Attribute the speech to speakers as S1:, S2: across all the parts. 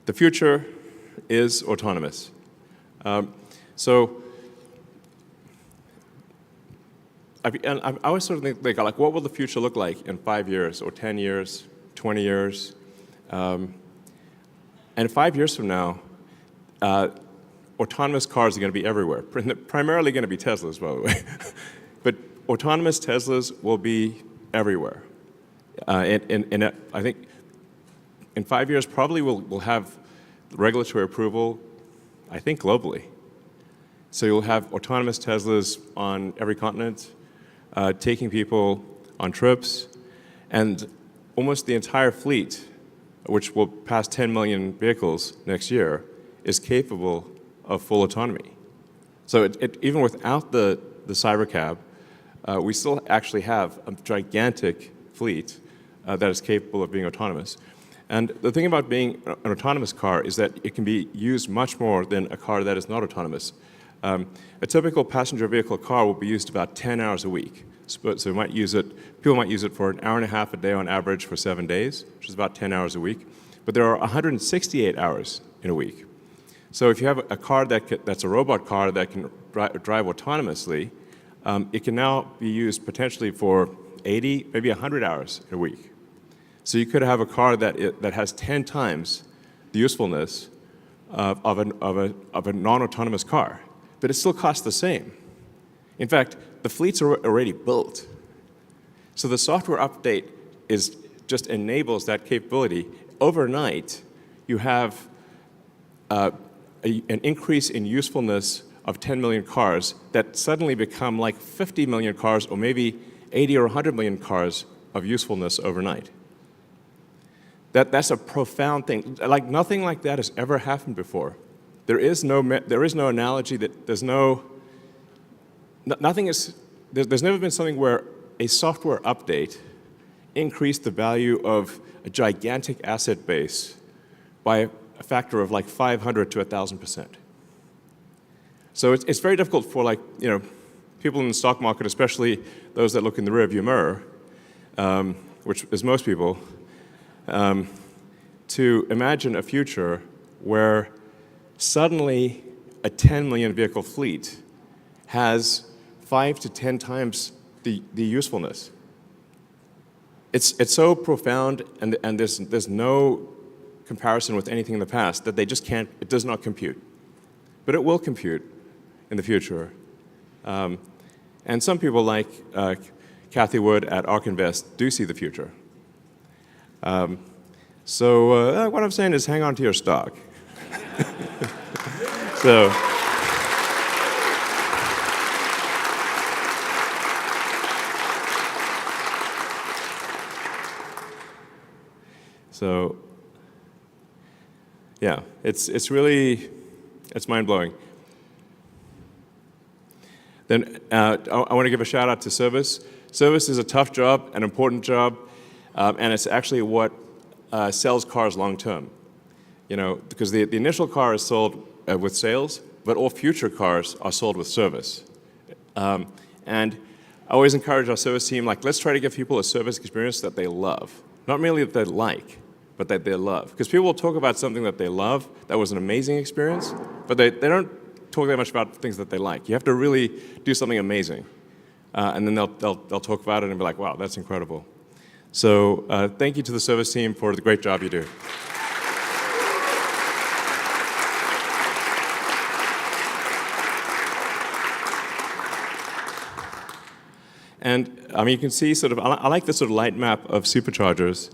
S1: The future is autonomous. So I always sort of think, like, what will the future look like in 5 years or 10 years, 20 years? And 5 years from now, autonomous cars are going to be everywhere. Primarily going to be Teslas, by the way. But autonomous Teslas will be everywhere. And I think in 5 years, probably we'll have regulatory approval, I think, globally. So you'll have autonomous Teslas on every continent, taking people on trips, and almost the entire fleet, which will pass 10 million vehicles next year, is capable of full autonomy. So even without the cybercab, we still actually have a gigantic fleet that is capable of being autonomous. And the thing about being an autonomous car is that it can be used much more than a car that is not autonomous. A typical passenger vehicle car will be used about 10 hours a week. So people might use it for an hour and a half a day on average for 7 days, which is about 10 hours a week. But there are 168 hours in a week. So if you have a car that's a robot car that can drive autonomously, it can now be used potentially for 80, maybe 100 hours a week. So you could have a car that has 10 times the usefulness of a non-autonomous car, but it still costs the same. In fact, the fleets are already built. So the software update just enables that capability. Overnight, you have an increase in usefulness of 10 million cars that suddenly become like 50 million cars, or maybe 80 or 100 million cars of usefulness overnight. That's a profound thing. Like, nothing like that has ever happened before. There is no analogy that there's never been something where a software update increased the value of a gigantic asset base by a factor of like 500 to 1,000%. So it's very difficult for, like, people in the stock market, especially those that look in the rearview mirror, which is most people, to imagine a future where suddenly a 10 million vehicle fleet has 5 to 10 times the usefulness. It's so profound, and there's no comparison with anything in the past that it does not compute. But it will compute in the future. And some people like Kathy Wood at ARK Invest do see the future. So what I'm saying is, hang on to your stock. So yeah, it's mind-blowing. Then I want to give a shout out to service. Service is a tough job, an important job, and it's actually what sells cars long term. Because the initial car is sold with sales, but all future cars are sold with service. And I always encourage our service team, like, let's try to give people a service experience that they love. Not merely that they like, but that they love. Because people will talk about something that they love, that was an amazing experience, but they don't talk that much about things that they like. You have to really do something amazing. And then they'll talk about it and be like, wow, that's incredible. So thank you to the service team for the great job you do. And you can see I like this sort of light map of superchargers.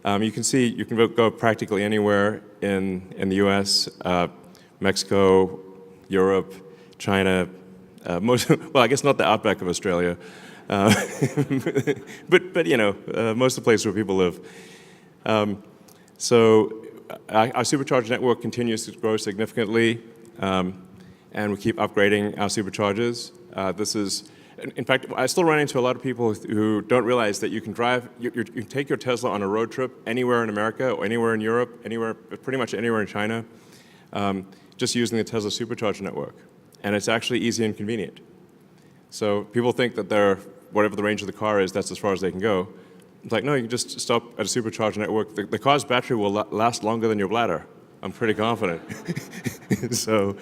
S1: You can see you can go practically anywhere in the US, Mexico, Europe, China, well, I guess not the outback of Australia, but most of the places where people live. So our supercharger network continues to grow significantly, and we keep upgrading our superchargers. In fact, I still run into a lot of people who don't realize that you can take your Tesla on a road trip anywhere in America or anywhere in Europe, pretty much anywhere in China, just using the Tesla supercharger network. And it's actually easy and convenient. So people think that whatever the range of the car is, that's as far as they can go. It's like, no, you can just stop at a supercharger network. The car's battery will last longer than your bladder. I'm pretty confident. So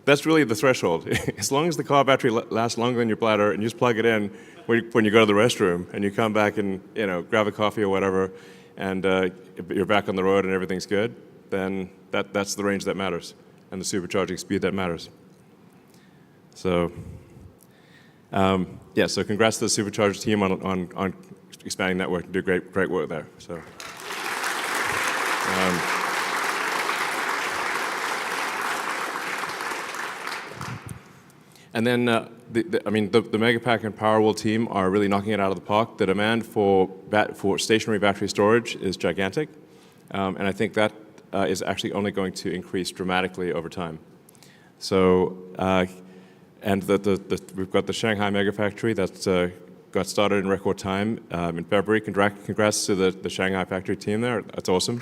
S1: that's really the threshold. As long as the car battery lasts longer than your bladder, and you just plug it in when you go to the restroom, and you come back and grab a coffee or whatever, and you're back on the road and everything's good, then that's the range that matters, and the supercharging speed that matters. So yeah, so congrats to the supercharger team on expanding network and do great work there. So. And then, the Megapack and Powerwall team are really knocking it out of the park. The demand for stationary battery storage is gigantic, and I think that is actually only going to increase dramatically over time. So, and we've got the Shanghai Megafactory that got started in record time in February. Congrats to the Shanghai factory team there. That's awesome.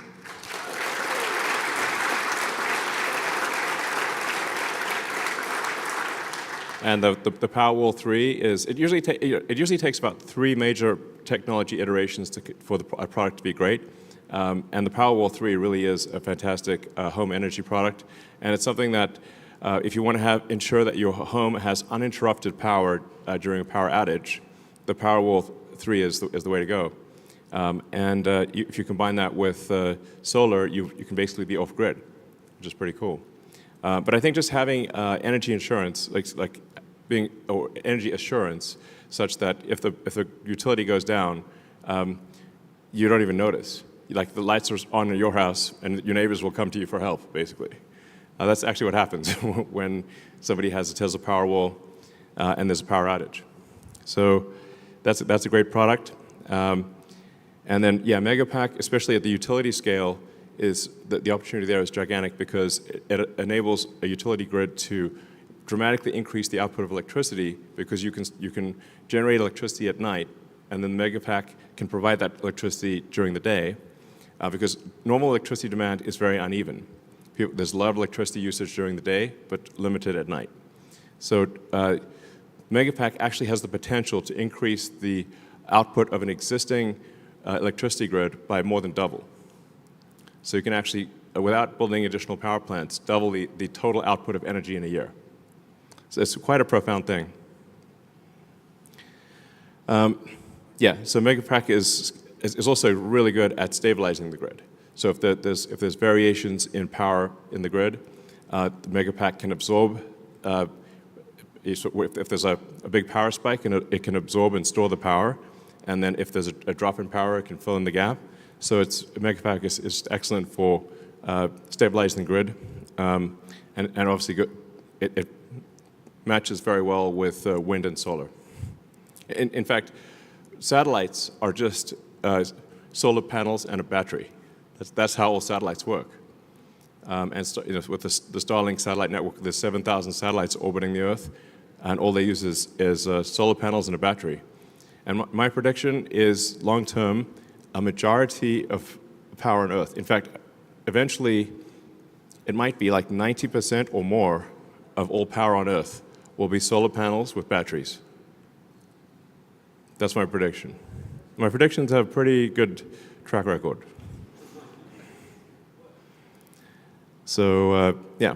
S1: And the Powerwall 3 is, it usually takes about 3 major technology iterations for a product to be great. And the Powerwall 3 really is a fantastic home energy product. And it's something that if you want to ensure that your home has uninterrupted power during a power outage, the Powerwall 3 is the way to go. If you combine that with solar, you can basically be off-grid, which is pretty cool. But I think just having energy insurance, or energy assurance, such that if the utility goes down, you don't even notice. Like the lights are on in your house, and your neighbors will come to you for help, basically. That's actually what happens when somebody has a Tesla Powerwall and there's a power outage. So that's a great product. And then, yeah, Megapack, especially at the utility scale, is the opportunity there is gigantic because it enables a utility grid to dramatically increase the output of electricity because you can generate electricity at night, and then the Megapack can provide that electricity during the day because normal electricity demand is very uneven. There's a lot of electricity usage during the day, but limited at night. So Megapack actually has the potential to increase the output of an existing electricity grid by more than double. So you can actually, without building additional power plants, double the total output of energy in a year. So it's quite a profound thing. Yeah, so Megapack is also really good at stabilizing the grid. So if there's variations in power in the grid, the Megapack can absorb. If there's a big power spike, it can absorb and store the power, and then if there's a drop in power, it can fill in the gap. So Megapack is excellent for stabilizing the grid, and obviously it matches very well with wind and solar. In fact, satellites are just solar panels and a battery. That's how all satellites work. With the Starlink satellite network, there's 7,000 satellites orbiting the Earth, and all they use is solar panels and a battery. And my prediction is, long term, a majority of power on Earth. In fact, eventually, it might be like 90% or more of all power on Earth will be solar panels with batteries. That's my prediction. My predictions have a pretty good track record. So, yeah.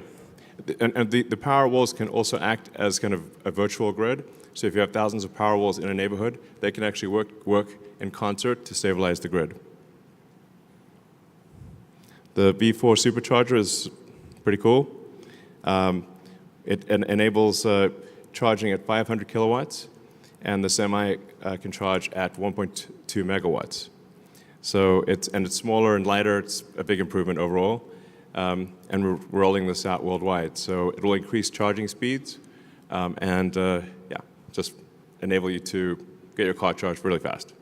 S1: And the power walls can also act as kind of a virtual grid. So if you have thousands of power walls in a neighborhood, they can actually work in concert to stabilize the grid. The V4 supercharger is pretty cool. It enables charging at 500 kilowatts, and the Semi can charge at 1.2 megawatts. So it's smaller and lighter. It's a big improvement overall. And we're rolling this out worldwide. So it will increase charging speeds and yeah, just enable you to get your car charged really fast.